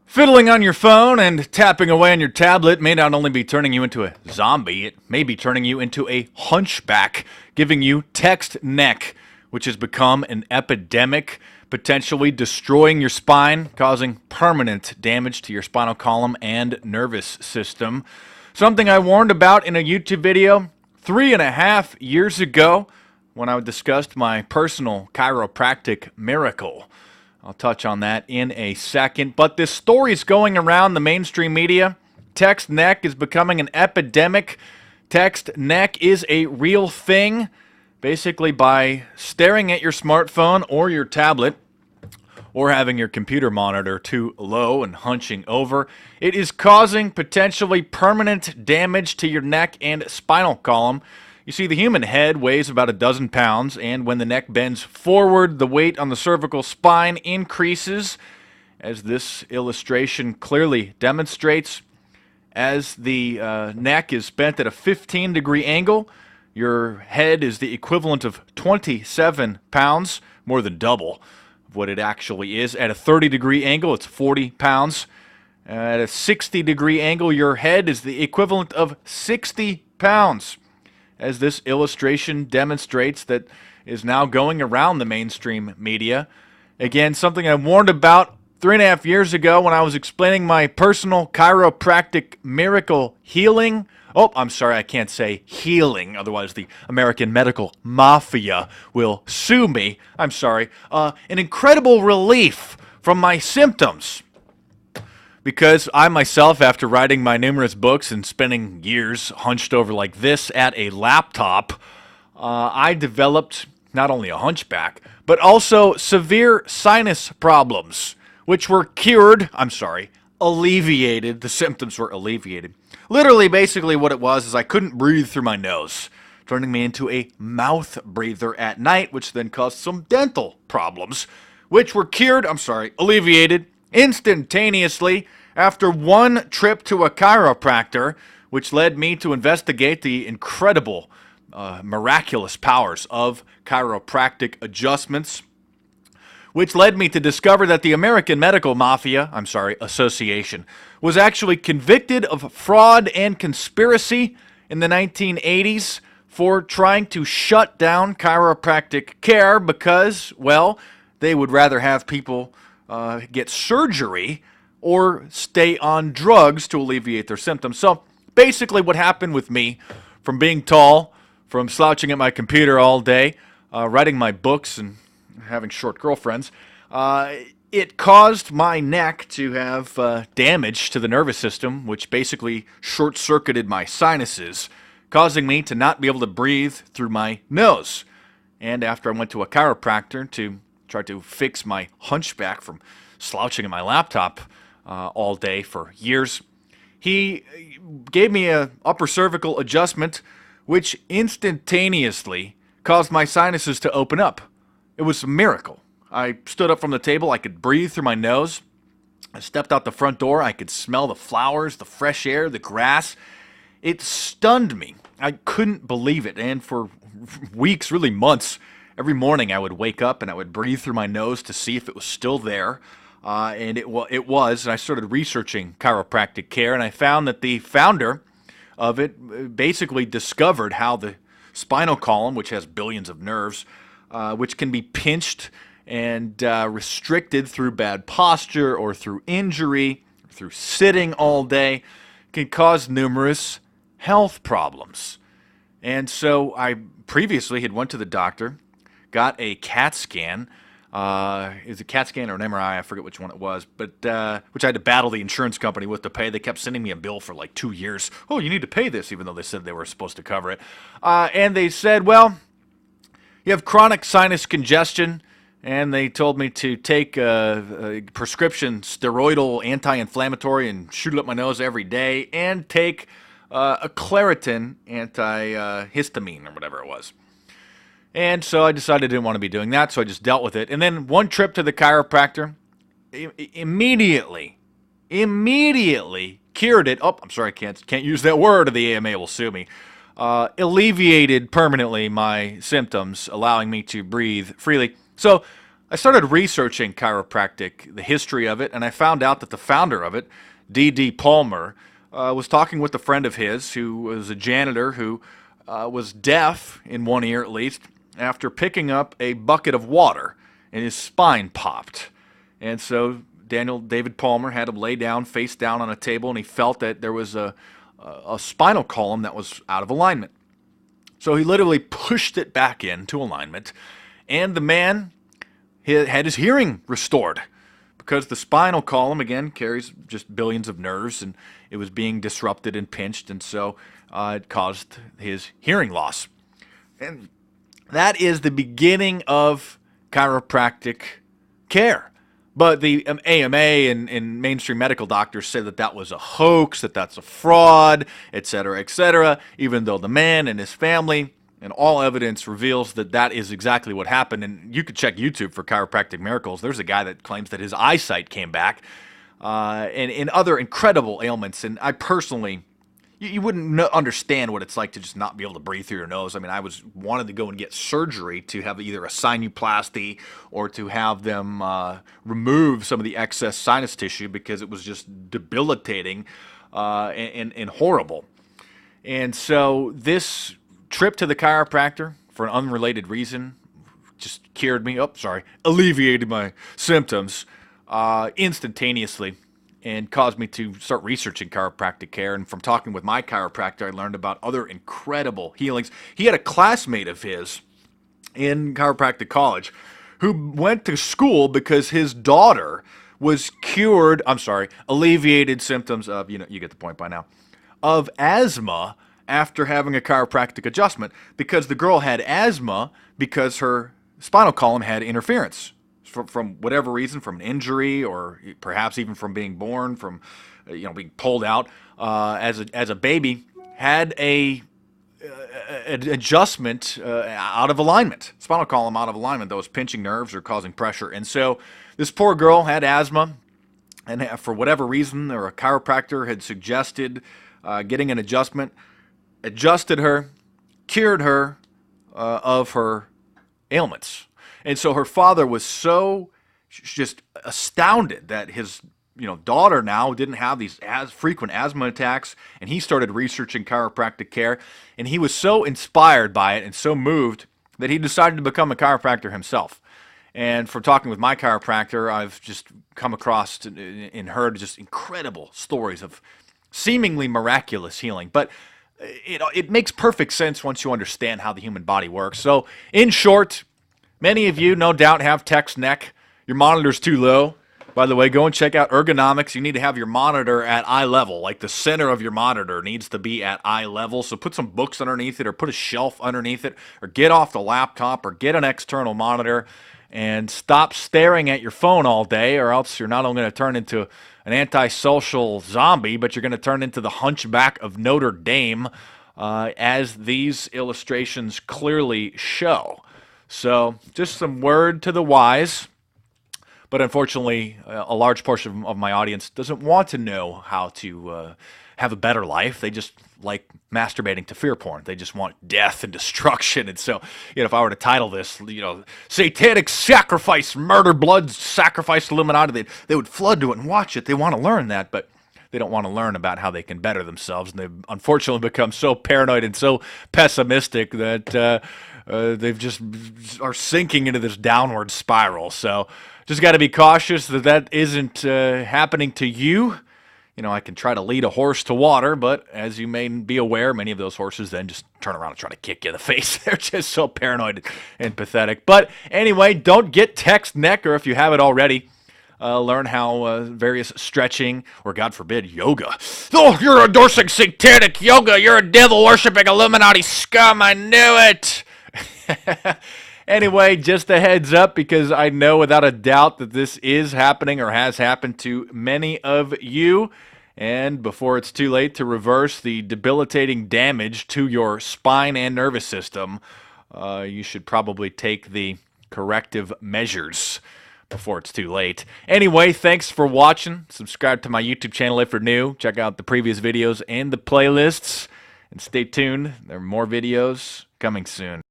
Fiddling on your phone and tapping away on your tablet may not only be turning you into a zombie, it may be turning you into a hunchback, giving you text neck, which has become an epidemic, potentially destroying your spine, causing permanent damage to your spinal column and nervous system. Something I warned about in a YouTube video 3.5 years ago when I discussed my personal chiropractic miracle. I'll touch on that in a second. But this story is going around the mainstream media. Text neck is becoming an epidemic. Text neck is a real thing. Basically, by staring at your smartphone or your tablet, or having your computer monitor too low and hunching over, it is causing potentially permanent damage to your neck and spinal column. You see, the human head weighs about a dozen pounds, and when the neck bends forward, the weight on the cervical spine increases, as this illustration clearly demonstrates. As the neck is bent at a 15-degree angle, your head is the equivalent of 27 pounds, more than double of what it actually is. At a 30-degree angle, it's 40 pounds. At a 60-degree angle, your head is the equivalent of 60 pounds. As this illustration demonstrates, that is now going around the mainstream media. Again, something I warned about 3.5 years ago when I was explaining my personal chiropractic miracle healing. Oh, I'm sorry, I can't say healing, otherwise the American medical mafia will sue me. I'm sorry. An incredible relief from my symptoms. Because I myself, after writing my numerous books and spending years hunched over like this at a laptop, I developed not only a hunchback, but also severe sinus problems, which were alleviated. The symptoms were alleviated. Literally, basically what it was is I couldn't breathe through my nose, turning me into a mouth breather at night, which then caused some dental problems, which were alleviated instantaneously after one trip to a chiropractor, which led me to investigate the incredible, miraculous powers of chiropractic adjustments, which led me to discover that the American Medical Mafia, Association, was actually convicted of fraud and conspiracy in the 1980s for trying to shut down chiropractic care because, well, they would rather have people get surgery or stay on drugs to alleviate their symptoms. So basically what happened with me, from being tall, from slouching at my computer all day, writing my books and having short girlfriends, it caused my neck to have damage to the nervous system, which basically short-circuited my sinuses, causing me to not be able to breathe through my nose. And after I went to a chiropractor to try to fix my hunchback from slouching at my laptop all day for years, he gave me a upper cervical adjustment, which instantaneously caused my sinuses to open up. It was a miracle. I stood up from the table, I could breathe through my nose. I stepped out the front door, I could smell the flowers, the fresh air, the grass. It stunned me. I couldn't believe it, and for weeks, really months, every morning I would wake up and I would breathe through my nose to see if it was still there. And it was, and I started researching chiropractic care, and I found that the founder of it basically discovered how the spinal column, which has billions of nerves, which can be pinched and restricted through bad posture or through injury, through sitting all day, can cause numerous health problems. And so I previously had went to the doctor, got a CAT scan. Is it a CAT scan or an MRI? I forget which one it was, but which I had to battle the insurance company with to pay. They kept sending me a bill for like 2 years. Oh, you need to pay this, even though they said they were supposed to cover it. And they said, well, you have chronic sinus congestion, and they told me to take a prescription steroidal anti-inflammatory and shoot it up my nose every day, and take a Claritin antihistamine or whatever it was. And so I decided I didn't want to be doing that, so I just dealt with it. And then one trip to the chiropractor immediately cured it. Oh, I'm sorry, I can't use that word, or the AMA will sue me. Alleviated permanently my symptoms, allowing me to breathe freely. So I started researching chiropractic, the history of it, and I found out that the founder of it, D.D. Palmer, was talking with a friend of his who was a janitor who was deaf, in one ear at least, after picking up a bucket of water, and his spine popped. And so David Palmer had him lay down, face down on a table, and he felt that there was a spinal column that was out of alignment. So he literally pushed it back into alignment, and the man had his hearing restored because the spinal column, again, carries just billions of nerves, and it was being disrupted and pinched, and so it caused his hearing loss. And that is the beginning of chiropractic care. But the AMA and mainstream medical doctors say that that was a hoax, that that's a fraud, etc., even though the man and his family and all evidence reveals that that is exactly what happened. And you could check YouTube for chiropractic miracles. There's a guy that claims that his eyesight came back and other incredible ailments. And I personally, you wouldn't understand what it's like to just not be able to breathe through your nose. I mean, I wanted to go and get surgery to have either a sinuplasty or to have them remove some of the excess sinus tissue because it was just debilitating and horrible. And so this trip to the chiropractor for an unrelated reason just alleviated my symptoms instantaneously and caused me to start researching chiropractic care. And from talking with my chiropractor, I learned about other incredible healings. He had a classmate of his in chiropractic college who went to school because his daughter was alleviated symptoms of, you get the point by now, of asthma after having a chiropractic adjustment, because the girl had asthma because her spinal column had interference from whatever reason, from an injury or perhaps even from being born, from being pulled out as a baby, had an adjustment out of alignment, spinal column out of alignment that was pinching nerves or causing pressure. And so this poor girl had asthma, and for whatever reason, or a chiropractor had suggested getting an adjustment, adjusted her, cured her of her ailments. And so her father was so just astounded that his daughter now didn't have these frequent asthma attacks, and he started researching chiropractic care, and he was so inspired by it and so moved that he decided to become a chiropractor himself. And from talking with my chiropractor, I've just come across and heard just incredible stories of seemingly miraculous healing. But it makes perfect sense once you understand how the human body works. So, in short, many of you no doubt have text neck. Your monitor's too low. By the way, go and check out ergonomics. You need to have your monitor at eye level. Like the center of your monitor needs to be at eye level. So put some books underneath it, or put a shelf underneath it, or get off the laptop, or get an external monitor, and stop staring at your phone all day, or else you're not only going to turn into an antisocial zombie, but you're going to turn into the Hunchback of Notre Dame, as these illustrations clearly show. So just some word to the wise. But unfortunately, a large portion of my audience doesn't want to know how to have a better life. They just like masturbating to fear porn. They just want death and destruction. And so, if I were to title this, Satanic Sacrifice, Murder, Blood, Sacrifice, Illuminati, they would flood to it and watch it. They want to learn that, but they don't want to learn about how they can better themselves. And they've unfortunately become so paranoid and so pessimistic that they've just are sinking into this downward spiral. So just got to be cautious that isn't happening to you. I can try to lead a horse to water, but as you may be aware, many of those horses then just turn around and try to kick you in the face. They're just so paranoid and pathetic. But anyway, don't get text neck, or if you have it already, learn how various stretching, or God forbid, yoga. Oh, you're endorsing satanic yoga. You're a devil-worshipping Illuminati scum. I knew it. Anyway, just a heads up, because I know without a doubt that this is happening or has happened to many of you. And before it's too late to reverse the debilitating damage to your spine and nervous system, you should probably take the corrective measures before it's too late. Anyway, thanks for watching. Subscribe to my YouTube channel if you're new. Check out the previous videos and the playlists. And stay tuned. There are more videos coming soon.